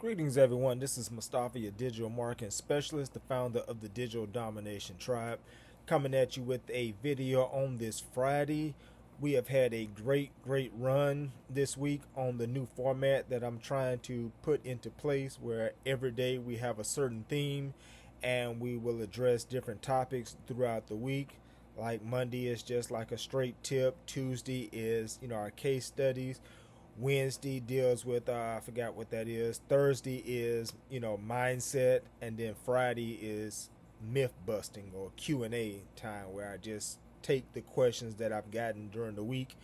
Greetings, everyone. This is Mustafa, your digital marketing specialist, the founder of the Digital Domination Tribe, coming at you with a video on this Friday. We have had a great run this week on the new format that I'm trying to put into place, where every day we have a certain theme and we will address different topics throughout the week. Like Monday is just like a straight tip, Tuesday is, our case studies. Wednesday deals with I forgot what that is. Thursday is mindset, and then Friday is myth busting or Q&A time, where I just take the questions that I've gotten during the week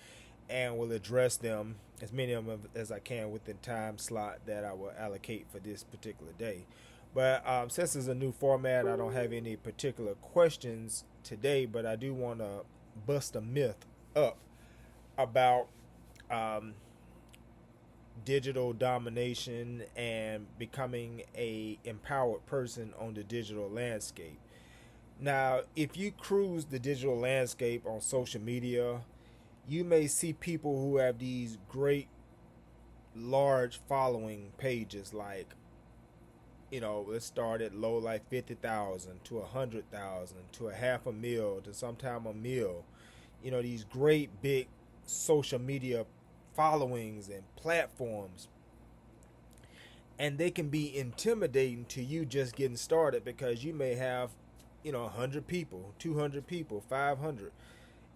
and will address them, as many of them as I can, within time slot that I will allocate for this particular day. But since it's a new format, I don't have any particular questions today, but I do want to bust a myth up about um, digital domination and becoming a empowered person on the digital landscape. Now, if you cruise the digital landscape on social media, you may see people who have these great large following pages, like, let's start at low, like 50,000 to 100,000 to a half a mil to sometime a mil. These great big social media followings and platforms, and they can be intimidating to you just getting started, because you may have 100 people, 200 people, 500,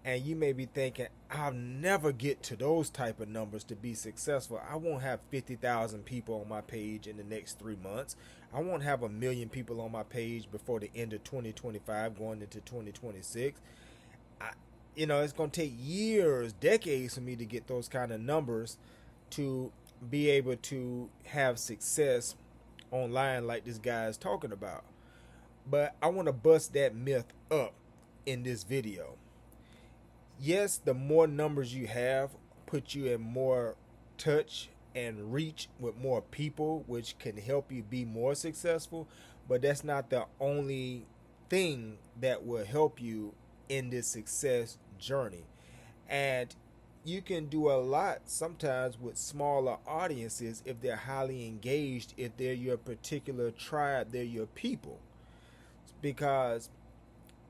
and you may be thinking, I'll never get to those type of numbers to be successful. I won't have 50,000 people on my page in the next 3 months. I won't have 1 million people on my page before the end of 2025 going into 2026. It's going to take years, decades for me to get those kind of numbers to be able to have success online like this guy is talking about. But I want to bust that myth up in this video. Yes, the more numbers you have put you in more touch and reach with more people, which can help you be more successful, but that's not the only thing that will help you in this success journey. And you can do a lot sometimes with smaller audiences if they're highly engaged, if they're your particular tribe, they're your people. Because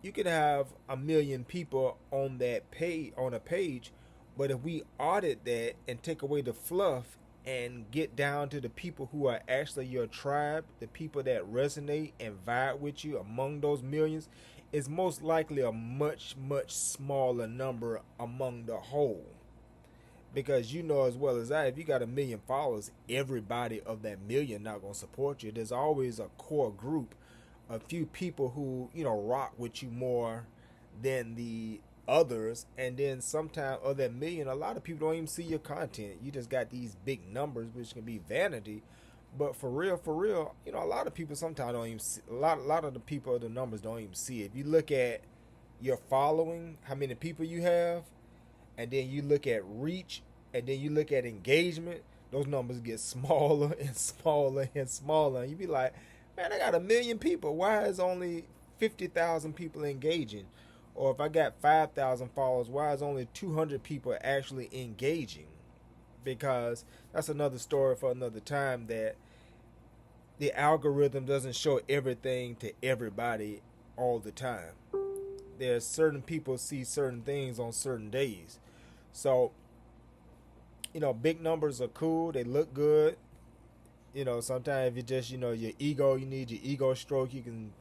you could have 1 million people on that page, on a page, but if we audit that and take away the fluff and get down to the people who are actually your tribe, the people that resonate and vibe with you among those millions, is most likely a much smaller number among the whole. Because you know as well as I, if you got 1 million followers, everybody of that million not gonna support you. There's always a core group, a few people who rock with you more than the others. And then sometimes of that million, a lot of people don't even see your content. You just got these big numbers, which can be vanity. But for real, a lot of people sometimes don't even see, a lot of the people, the numbers don't even see it. If you look at your following, how many people you have, and then you look at reach, and then you look at engagement, those numbers get smaller and smaller and smaller. And you be like, man, I got 1 million people. Why is only 50,000 people engaging? Or if I got 5,000 followers, why is only 200 people actually engaging? Because that's another story for another time, that the algorithm doesn't show everything to everybody all the time. There's certain people see certain things on certain days. So, big numbers are cool. They look good. Sometimes if you just, your ego, you need your ego stroke. You can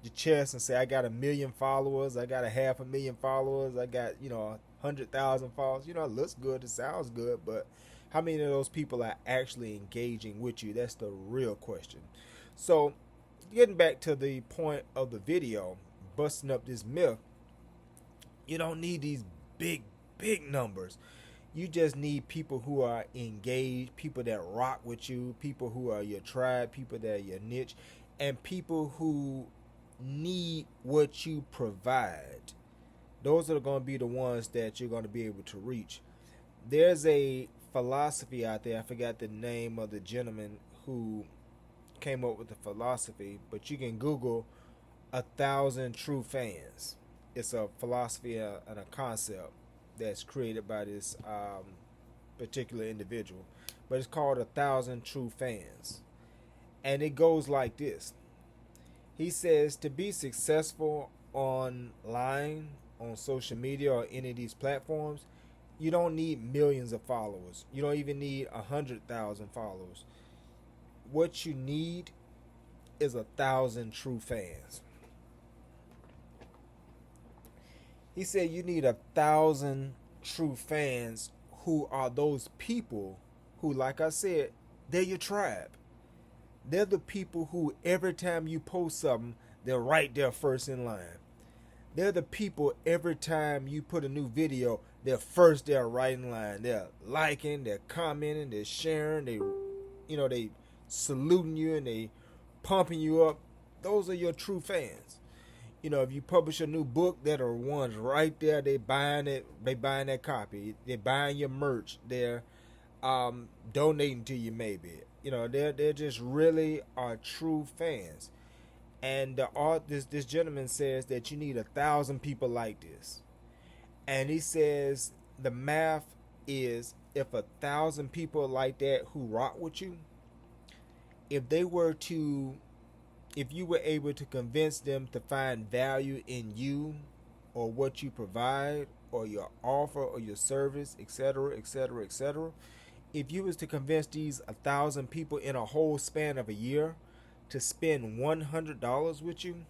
your chest and say, I got 1 million followers. I got a 500,000 followers. I got, 100,000 followers. It looks good. It sounds good. But how many of those people are actually engaging with you? That's the real question. So getting back to the point of the video, busting up this myth, you don't need these big numbers. You just need people who are engaged, people that rock with you, people who are your tribe, people that are your niche, and people who need what you provide. Those are going to be the ones that you're going to be able to reach. There's a philosophy out there. I forgot the name of the gentleman who came up with the philosophy, but you can Google 1,000 true fans. It's a philosophy and a concept that's created by this particular individual. but it's called 1,000 True Fans. And it goes like this. He says to be successful online, on social media, or any of these platforms, you don't need millions of followers. You don't even need 100,000 followers. What you need is 1,000 true fans. He said you need 1,000 true fans who are those people who, like I said, they're your tribe. They're the people who every time you post something, they're right there first in line. They're the people every time you put a new video, they're first there right in line. They're liking, they're commenting, they're sharing, they saluting you and they pumping you up. Those are your true fans. If you publish a new book, they're the ones right there. They buying it. They buying that copy. They're buying your merch. They're donating to you. Maybe they're just really are true fans. And this gentleman says that you need 1,000 people like this. And he says the math is if 1,000 people like that who rock with you, if you were able to convince them to find value in you or what you provide or your offer or your service, etc., etc., etc., if you was to convince these 1,000 people in a whole span of a year to spend $100 with you,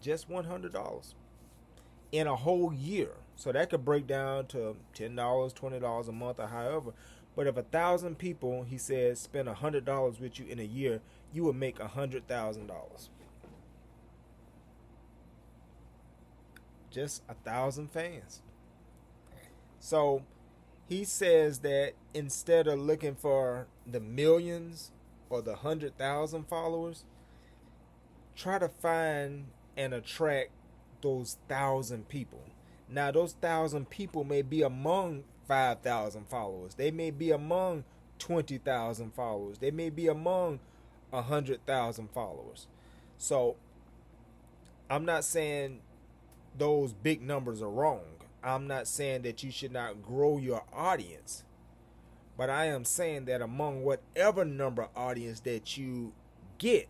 just $100 in a whole year, so that could break down to $10, $20 a month or however. But if 1,000 people, he says, spend $100 with you in a year, you would make $100,000. Just 1,000 fans. So he says that instead of looking for the millions or the 100,000 followers, try to find and attract those 1,000 people. Now, those 1,000 people may be among 5,000 followers. They may be among 20,000 followers. They may be among 100,000 followers. So I'm not saying those big numbers are wrong. I'm not saying that you should not grow your audience. But I am saying that among whatever number audience that you get,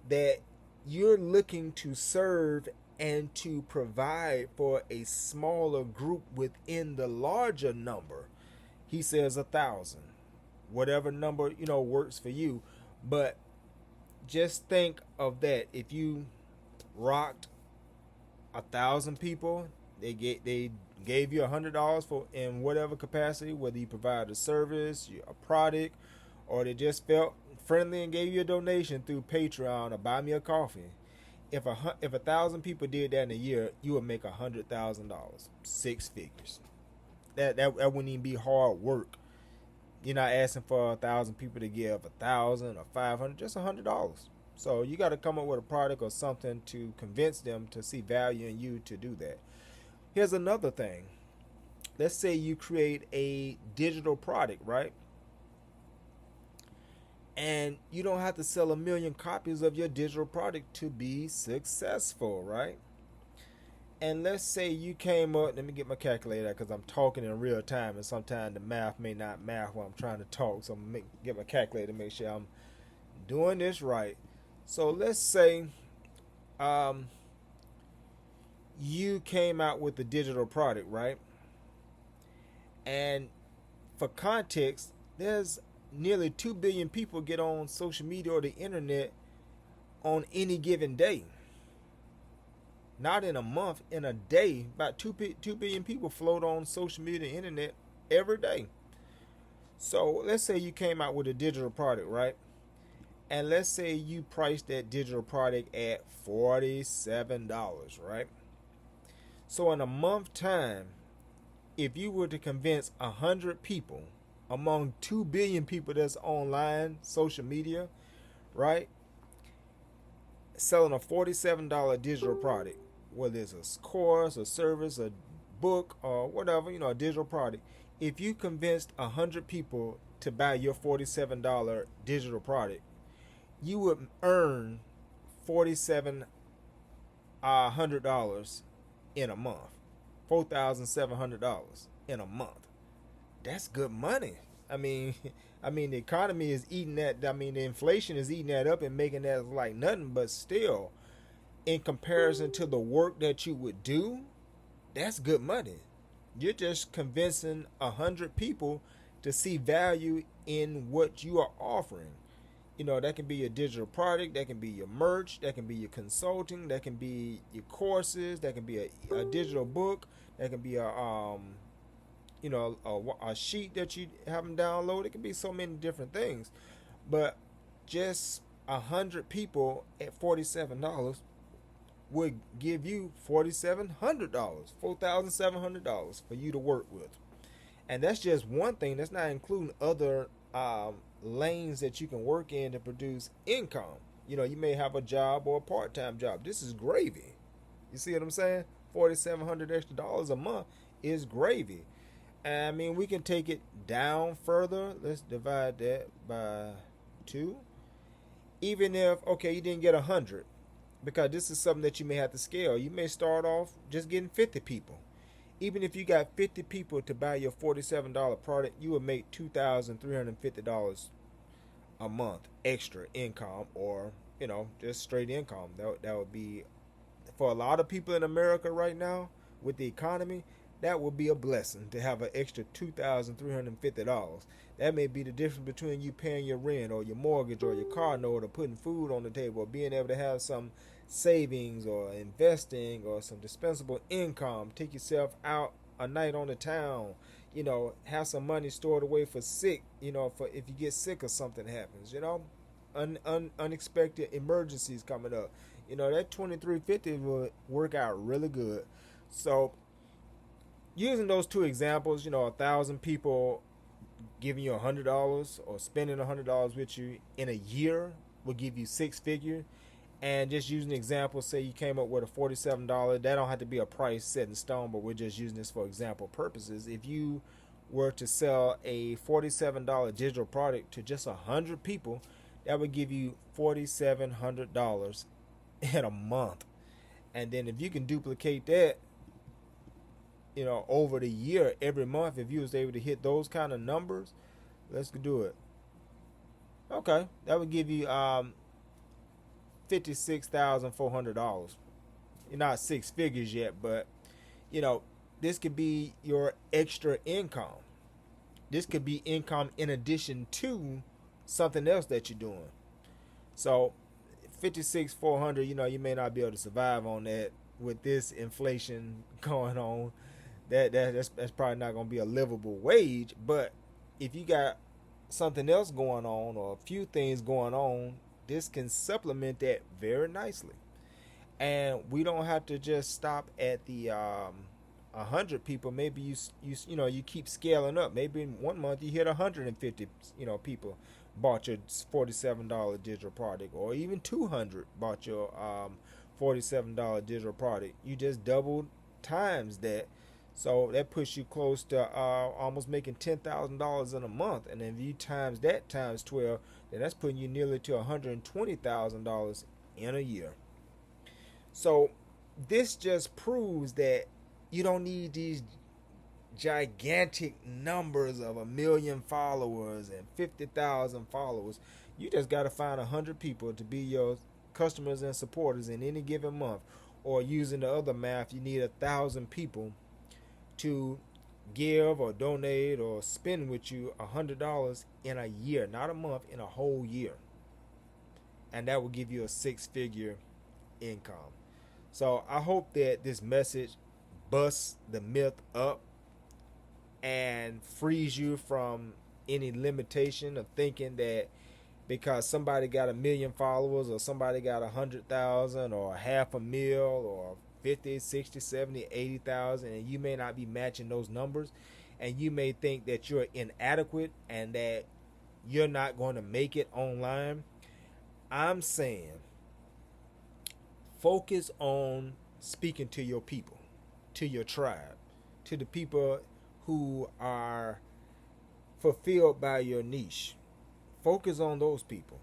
that you're looking to serve and to provide for a smaller group within the larger number. He says 1,000. Whatever number, works for you. But just think of that. If you rocked 1,000 people, they gave you $100 for in whatever capacity, whether you provide a service, a product, or they just felt friendly and gave you a donation through Patreon or buy me a coffee. If 1,000 people did that in a year, you would make $100,000, 6 figures. That wouldn't even be hard work. You're not asking for 1,000 people to give 1,000 or 500, just $100. So you got to come up with a product or something to convince them to see value in you to do that. Here's another thing. Let's say you create a digital product, right? And you don't have to sell 1 million copies of your digital product to be successful, right? And let's say you came up, let me get my calculator because I'm talking in real time and sometimes the math may not math while I'm trying to talk. So I'm going to get my calculator to make sure I'm doing this right. So let's say you came out with a digital product, right? And for context, there's nearly 2 billion people get on social media or the internet on any given day. Not in a month, in a day. About 2 billion people float on social media and internet every day. So let's say you came out with a digital product, right? And let's say you priced that digital product at $47, right? So in a month time, if you were to convince 100 people among 2 billion people that's online, social media, right? Selling a $47 digital product, whether it's a course, a service, a book, or whatever, a digital product. If you convinced 100 people to buy your $47 digital product, you would earn $4,700 in a month. $4,700 in a month. That's good money. I mean, I mean, the economy is eating that. I mean, the inflation is eating that up and making that like nothing. But still, in comparison to the work that you would do, that's good money. You're just convincing 100 people to see value in what you are offering. That can be your digital product, that can be your merch, that can be your consulting, that can be your courses, that can be a digital book, that can be a sheet that you have them download. It can be so many different things. But just 100 people at $47 would give you $4,700, $4,700 for you to work with. And that's just one thing. That's not including other lanes that you can work in to produce income. You may have a job or a part-time job. This is gravy. You see what I'm saying? $4,700 extra dollars a month is gravy. And I mean, we can take it down further. Let's divide that by 2. Even if, okay, you didn't get 100, because this is something that you may have to scale. You may start off just getting 50 people. Even if you got 50 people to buy your $47 product, you would make $2,350 a month extra income, or just straight income. That would be, for a lot of people in America right now with the economy, that would be a blessing to have an extra $2,350. That may be the difference between you paying your rent or your mortgage or your car note or putting food on the table or being able to have some savings or investing or some dispensable income. Take yourself out a night on the town. Have some money stored away for sick. For if you get sick or something happens. Unexpected emergencies coming up. That 2350 will work out really good. So, using those two examples, 1,000 people giving you $100 or spending $100 with you in a year will give you 6 figures. And just using the example, say you came up with a $47, that don't have to be a price set in stone, but we're just using this for example purposes. If you were to sell a $47 digital product to just 100 people, that would give you $4,700 in a month. And then if you can duplicate that, over the year, every month, if you was able to hit those kind of numbers, let's do it. Okay, that would give you $56,400. You're not 6 figures yet, but this could be your extra income. This could be income in addition to something else that you're doing. So 56,400, you may not be able to survive on that with this inflation going on. That's probably not going to be a livable wage. But if you got something else going on or a few things going on, this can supplement that very nicely. And we don't have to just stop at the 100 people. Maybe you keep scaling up. Maybe in 1 month you hit 150 people bought your $47 digital product, or even 200 bought your $47 digital product. You just doubled times that. So that puts you close to almost making $10,000 in a month. And then if you times that times 12, then that's putting you nearly to $120,000 in a year. So this just proves that you don't need these gigantic numbers of 1 million followers and 50,000 followers. You just got to find 100 people to be your customers and supporters in any given month. Or using the other math, you need 1,000 people to give or donate or spend with you $100 in a year, not a month, in a whole year. And that will give you a 6-figure income. So I hope that this message busts the myth up and frees you from any limitation of thinking that because somebody got 1 million followers or somebody got 100,000 or 500,000 or 50, 60, 70, 80,000, and you may not be matching those numbers, and you may think that you're inadequate and that you're not going to make it online. I'm saying focus on speaking to your people, to your tribe, to the people who are fulfilled by your niche. Focus on those people.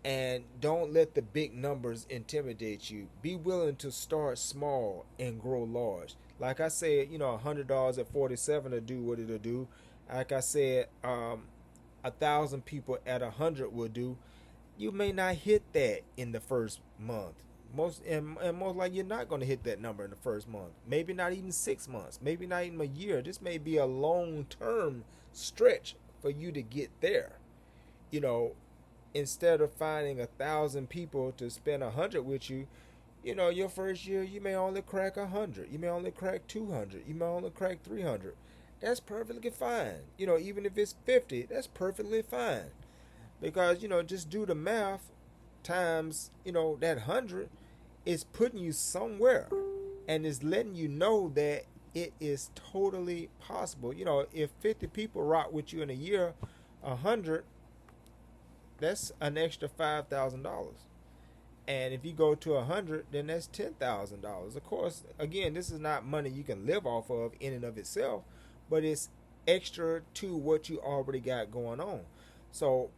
And don't let the big numbers intimidate you. Be willing to start small and grow large. Like I said, $100 at 47 will do what it'll do. Like I said, 1,000 people at 100 will do, you may not hit that in the first month. And most likely you're not going to hit that number in the first month. Maybe not even 6 months. Maybe not even a year. This may be a long-term stretch for you to get there. You know, instead of finding 1,000 people to spend 100 with you, your first year you may only crack 100. You may only crack 200. You may only crack 300. That's perfectly fine. Even if it's 50, that's perfectly fine. Because, just do the math times, that 100 is putting you somewhere and is letting you know that it is totally possible. If 50 people rock with you in a year, 100, that's an extra $5,000. And if you go to 100, then that's $10,000. Of course, again, this is not money you can live off of in and of itself, but it's extra to what you already got going on. So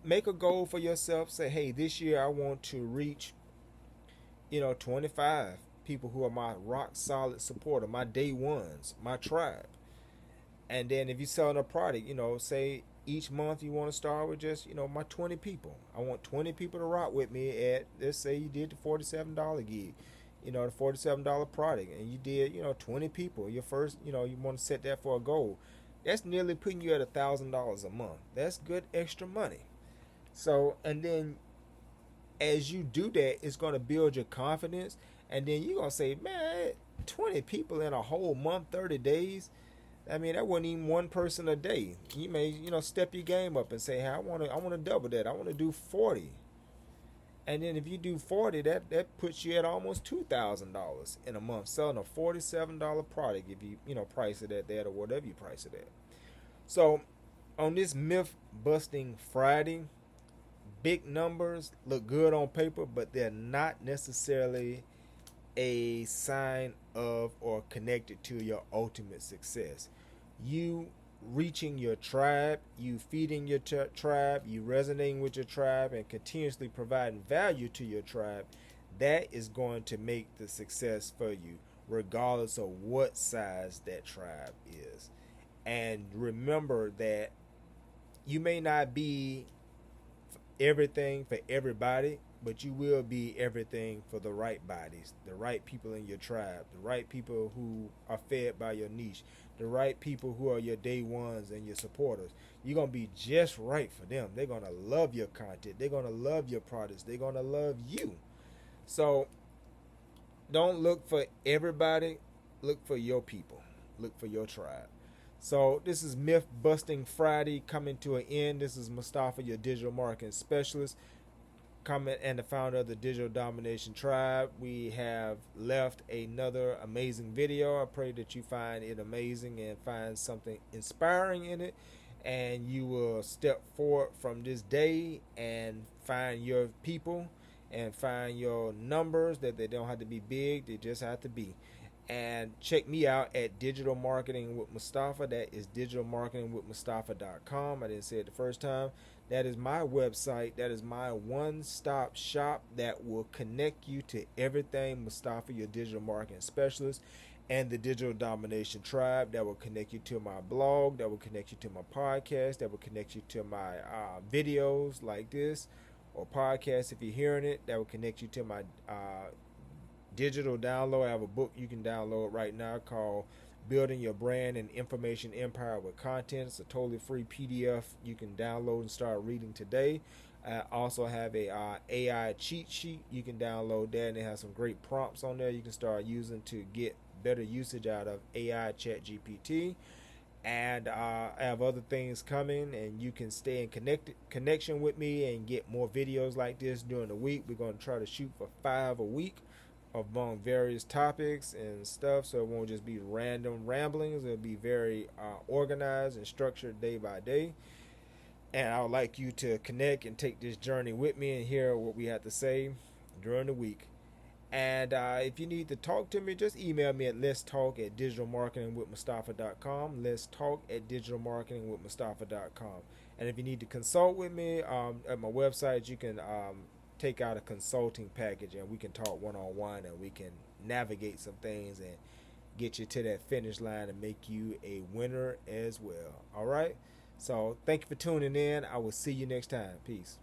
make a goal for yourself. Say, hey, this year I want to reach, 25 people who are my rock solid supporter, my day ones, my tribe. And then if you're selling a product, say each month you want to start with just, my 20 people. I want 20 people to rock with me at, let's say you did the $47 gig, the $47 product, and you did, 20 people. Your first, you want to set that for a goal. That's nearly putting you at $1,000 a month. That's good extra money. So, and then as you do that, it's going to build your confidence. And then you're going to say, man, 20 people in a whole month, 30 days. I mean, that wasn't even one person a day. You may, step your game up and say, hey, I want to double that. I want to do 40. And then if you do 40, that puts you at almost $2,000 in a month selling a $47 product if you, price it at that or whatever you price it at. So on this myth busting Friday, big numbers look good on paper, but they're not necessarily a sign of or connected to your ultimate success. You reaching your tribe, you feeding your tribe, you resonating with your tribe, and continuously providing value to your tribe, that is going to make the success for you, regardless of what size that tribe is. And remember that you may not be everything for everybody, but you will be everything for the right bodies, the right people in your tribe, the right people who are fed by your niche, the right people who are your day ones and your supporters. You're going to be just right for them. They're going to love your content. They're going to love your products. They're going to love you. So don't look for everybody. Look for your people. Look for your tribe. So this is Myth Busting Friday coming to an end. This is Mustafa, your digital marketing specialist, and the founder of the Digital Domination Tribe. We have left another amazing video. I pray that you find it amazing and find something inspiring in it, and you will step forward from this day and find your people and find your numbers, that they don't have to be big, they just have to be. And check me out at Digital Marketing with Mustafa. That is digitalmarketingwithmustafa.com. I didn't say it the first time. That is my website. That is my one-stop shop that will connect you to everything Mustafa, your digital marketing specialist, and the Digital Domination Tribe. That will connect you to my blog. That will connect you to my podcast. That will connect you to my videos like this, or podcasts if you're hearing it. That will connect you to my digital download. I have a book you can download right now called Building Your Brand and Information Empire with Content. It's a totally free PDF you can download and start reading today. I also have a AI cheat sheet. You can download that, and it has some great prompts on there you can start using to get better usage out of AI Chat GPT. And I have other things coming, and you can stay in connection with me and get more videos like this during the week. We're going to try to shoot for 5 a week among various topics and stuff, so it won't just be random ramblings. It'll be very organized and structured day by day. And I would like you to connect and take this journey with me and hear what we have to say during the week. And if you need to talk to me, just email me at letstalk@digitalmarketingwithmustafa.com. letstalk@digitalmarketingwithmustafa.com. And if you need to consult with me at my website, you can take out a consulting package, and we can talk one-on-one, and we can navigate some things and get you to that finish line and make you a winner as well. All right. So thank you for tuning in. I will see you next time. Peace.